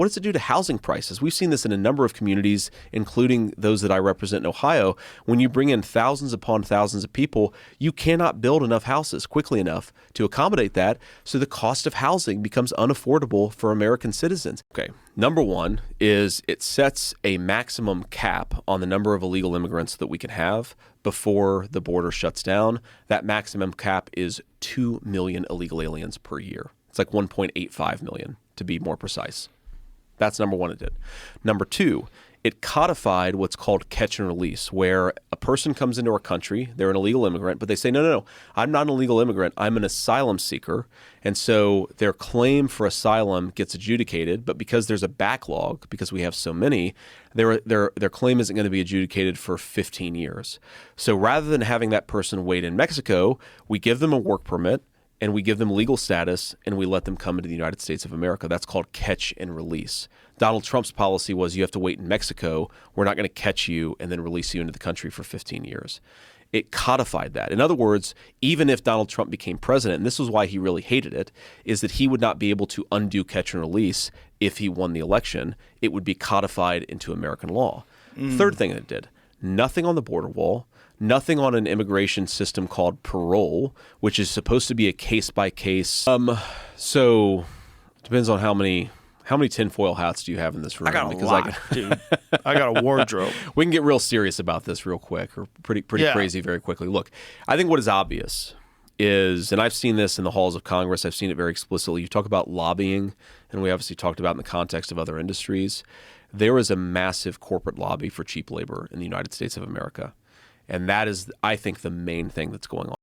What does it do to housing prices? We've seen this in a number of communities, including those that I represent in Ohio. When you bring in thousands upon thousands of people, you cannot build enough houses quickly enough to accommodate that. So the cost of housing becomes unaffordable for American citizens. Okay, number one is it sets a maximum cap on the number of illegal immigrants that we can have before the border shuts down. That maximum cap is 2 million illegal aliens per year. It's like 1.85 million to be more precise. That's number one it did. Number two, it codified what's called catch and release, where a person comes into our country, they're an illegal immigrant, but they say, no, I'm not an illegal immigrant, I'm an asylum seeker. And so their claim for asylum gets adjudicated, but because there's a backlog, because we have so many, their claim isn't going to be adjudicated for 15 years. So rather than having that person wait in Mexico, we give them a work permit, and we give them legal status, and we let them come into the United States of America. That's called catch and release. Donald Trump's policy was you have to wait in Mexico. We're not going to catch you and then release you into the country for 15 years. It codified that. In other words, even if Donald Trump became president, and this was why he really hated it, is that he would not be able to undo catch and release if he won the election. It would be codified into American law. Third thing that it did, nothing on the border wall, nothing on an immigration system called parole, which is supposed to be a case-by-case. So it depends on how many tinfoil hats do you have in this room? I got a lot, dude. I got a wardrobe. We can get real serious about this real quick, or pretty crazy very quickly. Look, I think what is obvious is, and I've seen this in the halls of Congress, I've seen it very explicitly. You talk about lobbying, and we obviously talked about in the context of other industries. There is a massive corporate lobby for cheap labor in the United States of America. And that is, I think, the main thing that's going on.